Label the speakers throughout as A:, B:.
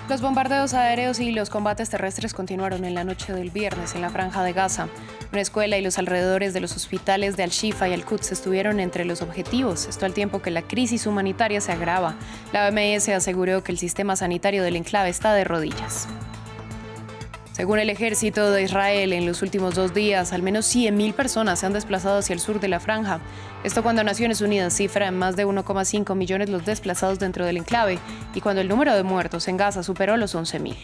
A: Los bombardeos aéreos y los combates terrestres continuaron en la noche del viernes en la Franja de Gaza. Una escuela y los alrededores de los hospitales de Al-Shifa y Al-Quds estuvieron entre los objetivos, esto al tiempo que la crisis humanitaria se agrava. La OMS aseguró que el sistema sanitario del enclave está de rodillas. Según el ejército de Israel, en los últimos 2 días, al menos 100.000 personas se han desplazado hacia el sur de la franja. Esto cuando Naciones Unidas cifra en más de 1,5 millones los desplazados dentro del enclave y cuando el número de muertos en Gaza superó los 11.000.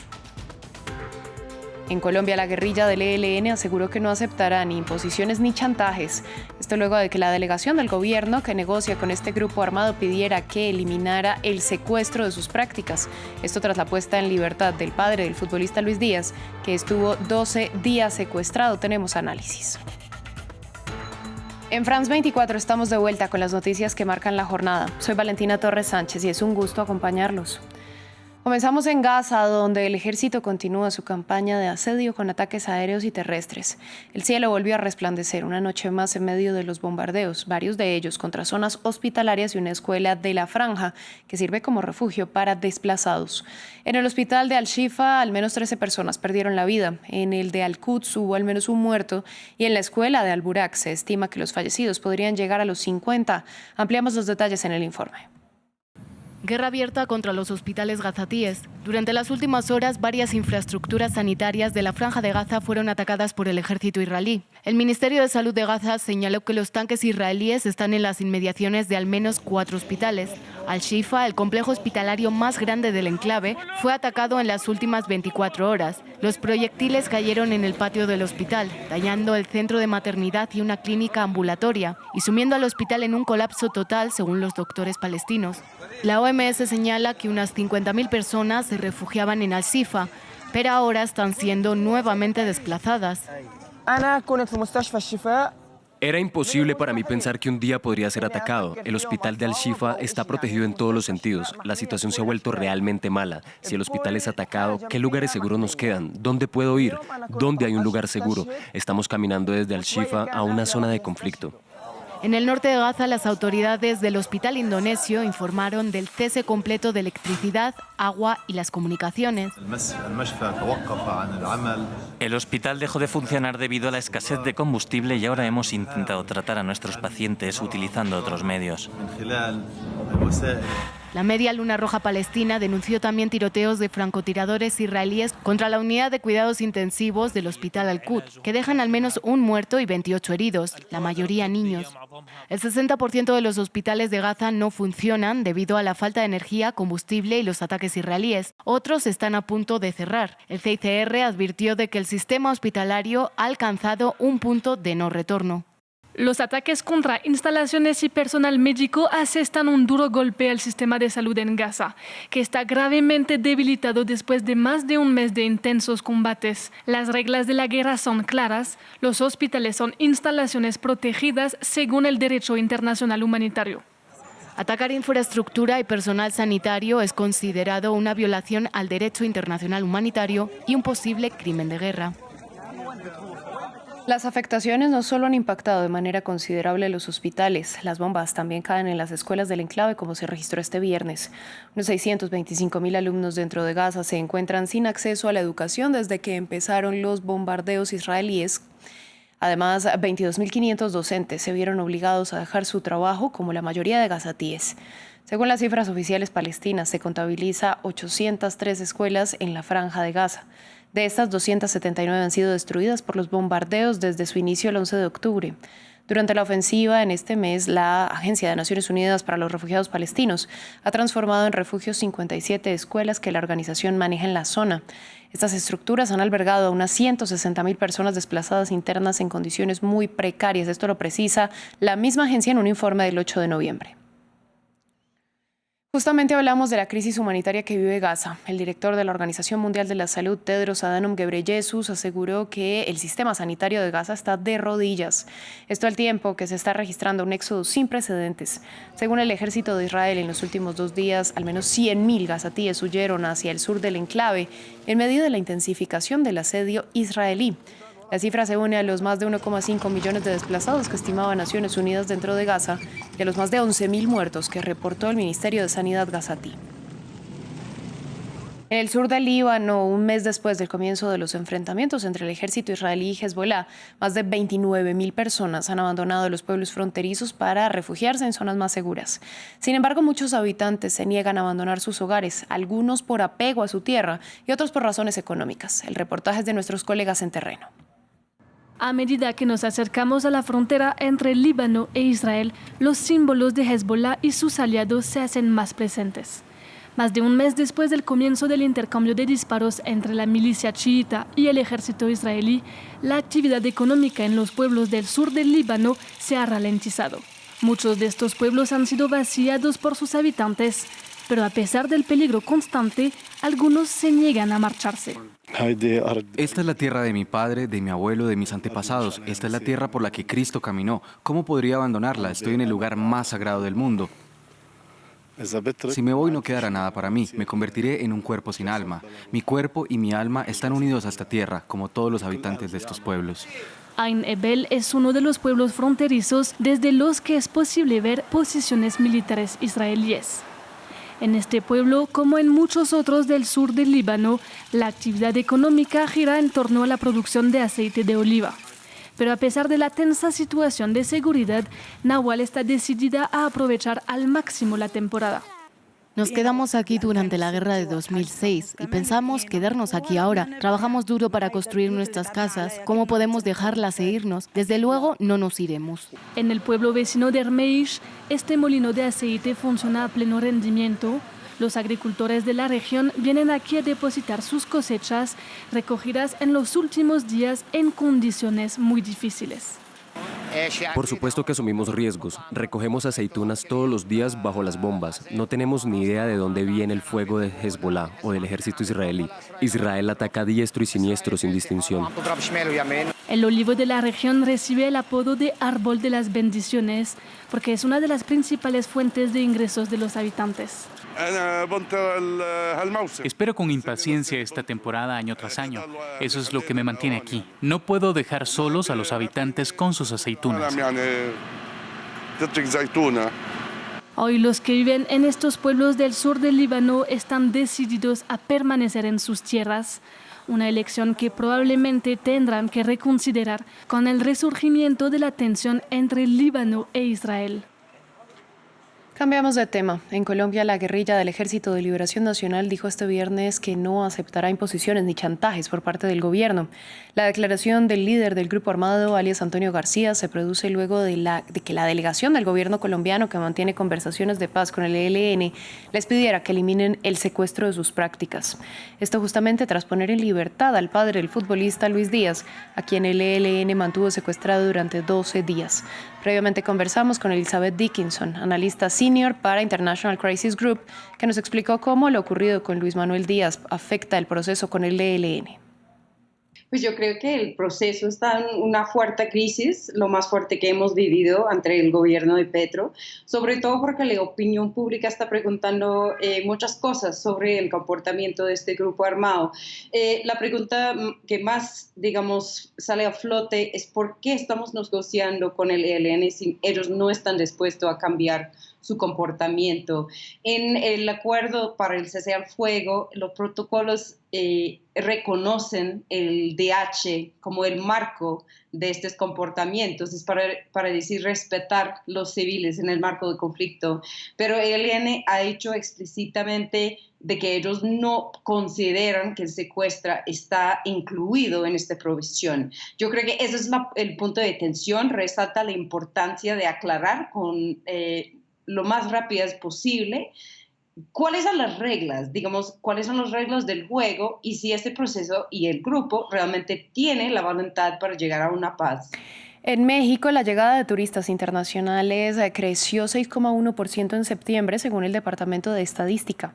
A: En Colombia, la guerrilla del ELN aseguró que no aceptará ni imposiciones ni chantajes. Esto luego de que la delegación del gobierno que negocia con este grupo armado pidiera que eliminara el secuestro de sus prácticas. Esto tras la puesta en libertad del padre del futbolista Luis Díaz, que estuvo 12 días secuestrado. Tenemos análisis. En France 24 estamos de vuelta con las noticias que marcan la jornada. Soy Valentina Torres Sánchez y es un gusto acompañarlos. Comenzamos en Gaza, donde el ejército continúa su campaña de asedio con ataques aéreos y terrestres. El cielo volvió a resplandecer una noche más en medio de los bombardeos, varios de ellos contra zonas hospitalarias y una escuela de la franja que sirve como refugio para desplazados. En el hospital de Al-Shifa, al menos 13 personas perdieron la vida. En el de Al-Quds hubo al menos un muerto y en la escuela de Al-Burak se estima que los fallecidos podrían llegar a los 50. Ampliamos los detalles en el informe.
B: Guerra abierta contra los hospitales gazatíes. Durante las últimas horas, varias infraestructuras sanitarias de la Franja de Gaza fueron atacadas por el ejército israelí. El Ministerio de Salud de Gaza señaló que los tanques israelíes están en las inmediaciones de al menos 4 hospitales. Al-Shifa, el complejo hospitalario más grande del enclave, fue atacado en las últimas 24 horas. Los proyectiles cayeron en el patio del hospital, dañando el centro de maternidad y una clínica ambulatoria, y sumiendo al hospital en un colapso total, según los doctores palestinos. La OMS señala que unas 50.000 personas se refugiaban en Al-Shifa, pero ahora están siendo nuevamente desplazadas.
C: Era imposible para mí pensar que un día podría ser atacado. El hospital de Al-Shifa está protegido en todos los sentidos. La situación se ha vuelto realmente mala. Si el hospital es atacado, ¿qué lugares seguros nos quedan? ¿Dónde puedo ir? ¿Dónde hay un lugar seguro? Estamos caminando desde Al-Shifa a una zona de conflicto.
B: En el norte de Gaza, las autoridades del hospital indonesio informaron del cese completo de electricidad, agua y las comunicaciones.
D: El hospital dejó de funcionar debido a la escasez de combustible y ahora hemos intentado tratar a nuestros pacientes utilizando otros medios.
B: La Media Luna Roja Palestina denunció también tiroteos de francotiradores israelíes contra la unidad de cuidados intensivos del hospital Al-Quds, que dejan al menos un muerto y 28 heridos, la mayoría niños. El 60% de los hospitales de Gaza no funcionan debido a la falta de energía, combustible y los ataques israelíes. Otros están a punto de cerrar. El CICR advirtió de que el sistema hospitalario ha alcanzado un punto de no retorno.
E: Los ataques contra instalaciones y personal médico asestan un duro golpe al sistema de salud en Gaza, que está gravemente debilitado después de más de un mes de intensos combates. Las reglas de la guerra son claras. Los hospitales son instalaciones protegidas según el derecho internacional humanitario.
B: Atacar infraestructura y personal sanitario es considerado una violación al derecho internacional humanitario y un posible crimen de guerra.
A: Las afectaciones no solo han impactado de manera considerable los hospitales, las bombas también caen en las escuelas del enclave, como se registró este viernes. Unos 625.000 alumnos dentro de Gaza se encuentran sin acceso a la educación desde que empezaron los bombardeos israelíes. Además, 22.500 docentes se vieron obligados a dejar su trabajo, como la mayoría de gazatíes. Según las cifras oficiales palestinas, se contabiliza 803 escuelas en la Franja de Gaza. De estas, 279 han sido destruidas por los bombardeos desde su inicio el 11 de octubre. Durante la ofensiva en este mes, la Agencia de Naciones Unidas para los Refugiados Palestinos ha transformado en refugios 57 escuelas que la organización maneja en la zona. Estas estructuras han albergado a unas 160.000 personas desplazadas internas en condiciones muy precarias. Esto lo precisa la misma agencia en un informe del 8 de noviembre. Justamente hablamos de la crisis humanitaria que vive Gaza. El director de la Organización Mundial de la Salud, Tedros Adhanom Ghebreyesus, aseguró que el sistema sanitario de Gaza está de rodillas. Esto al tiempo que se está registrando un éxodo sin precedentes. Según el ejército de Israel, en los últimos 2 días, al menos 100.000 gazatíes huyeron hacia el sur del enclave en medio de la intensificación del asedio israelí. La cifra se une a los más de 1,5 millones de desplazados que estimaba Naciones Unidas dentro de Gaza y a los más de 11.000 muertos que reportó el Ministerio de Sanidad gazatí. En el sur del Líbano, un mes después del comienzo de los enfrentamientos entre el ejército israelí y Hezbollah, más de 29.000 personas han abandonado los pueblos fronterizos para refugiarse en zonas más seguras. Sin embargo, muchos habitantes se niegan a abandonar sus hogares, algunos por apego a su tierra y otros por razones económicas. El reportaje es de nuestros colegas en terreno.
E: A medida que nos acercamos a la frontera entre Líbano e Israel, los símbolos de Hezbollah y sus aliados se hacen más presentes. Más de un mes después del comienzo del intercambio de disparos entre la milicia chiita y el ejército israelí, la actividad económica en los pueblos del sur del Líbano se ha ralentizado. Muchos de estos pueblos han sido vaciados por sus habitantes, pero a pesar del peligro constante, algunos se niegan a marcharse.
F: Esta es la tierra de mi padre, de mi abuelo, de mis antepasados. Esta es la tierra por la que Cristo caminó. ¿Cómo podría abandonarla? Estoy en el lugar más sagrado del mundo. Si me voy no quedará nada para mí, me convertiré en un cuerpo sin alma. Mi cuerpo y mi alma están unidos a esta tierra, como todos los habitantes de estos pueblos.
E: Ain Ebel es uno de los pueblos fronterizos desde los que es posible ver posiciones militares israelíes. En este pueblo, como en muchos otros del sur del Líbano, la actividad económica gira en torno a la producción de aceite de oliva. Pero a pesar de la tensa situación de seguridad, Nahual está decidida a aprovechar al máximo la temporada.
B: Nos quedamos aquí durante la guerra de 2006 y pensamos quedarnos aquí ahora. Trabajamos duro para construir nuestras casas. ¿Cómo podemos dejarlas e irnos? Desde luego no nos iremos.
E: En el pueblo vecino de Hermeish, este molino de aceite funciona a pleno rendimiento. Los agricultores de la región vienen aquí a depositar sus cosechas, recogidas en los últimos días en condiciones muy difíciles.
C: Por supuesto que asumimos riesgos. Recogemos aceitunas todos los días bajo las bombas. No tenemos ni idea de dónde viene el fuego de Hezbollah o del ejército israelí. Israel ataca a diestro y siniestro sin distinción.
E: El olivo de la región recibe el apodo de árbol de las bendiciones porque es una de las principales fuentes de ingresos de los habitantes.
G: Espero con impaciencia esta temporada año tras año. Eso es lo que me mantiene aquí. No puedo dejar solos a los habitantes con sus aceitunas.
E: Hoy los que viven en estos pueblos del sur del Líbano están decididos a permanecer en sus tierras, una elección que probablemente tendrán que reconsiderar con el resurgimiento de la tensión entre el Líbano e Israel.
A: Cambiamos de tema. En Colombia, la guerrilla del Ejército de Liberación Nacional dijo este viernes que no aceptará imposiciones ni chantajes por parte del gobierno. La declaración del líder del grupo armado, alias Antonio García, se produce luego de que la delegación del gobierno colombiano, que mantiene conversaciones de paz con el ELN, les pidiera que eliminen el secuestro de sus prácticas. Esto justamente tras poner en libertad al padre del futbolista Luis Díaz, a quien el ELN mantuvo secuestrado durante 12 días. Previamente conversamos con Elizabeth Dickinson, analista senior para International Crisis Group, que nos explicó cómo lo ocurrido con Luis Manuel Díaz afecta el proceso con el ELN.
H: Pues yo creo que el proceso está en una fuerte crisis, lo más fuerte que hemos vivido entre el gobierno de Petro, sobre todo porque la opinión pública está preguntando muchas cosas sobre el comportamiento de este grupo armado. La pregunta que más, digamos, sale a flote es por qué estamos negociando con el ELN si ellos no están dispuestos a cambiar su comportamiento. En el acuerdo para el cese al fuego, los protocolos reconocen el DH como el marco de estos comportamientos, es para decir respetar los civiles en el marco del conflicto, pero el ELN ha dicho explícitamente de que ellos no consideran que el secuestro está incluido en esta provisión. Yo creo que ese es el punto de tensión, resalta la importancia de aclarar con lo más rápido posible cuáles son las reglas, digamos, cuáles son las reglas del juego y si este proceso y el grupo realmente tienen la voluntad para llegar a una paz.
A: En México, la llegada de turistas internacionales creció 6,1% en septiembre, según el Departamento de Estadística.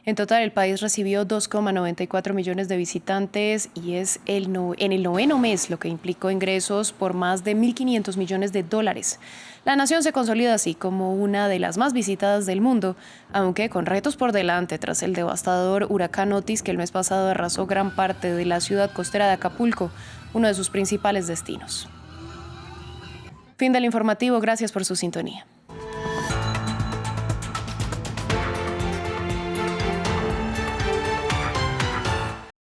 A: En total, el país recibió 2,94 millones de visitantes y es en el noveno mes, lo que implicó ingresos por más de 1.500 millones de dólares. La nación se consolida así como una de las más visitadas del mundo, aunque con retos por delante tras el devastador huracán Otis, que el mes pasado arrasó gran parte de la ciudad costera de Acapulco, uno de sus principales destinos. Fin del informativo, gracias por su sintonía.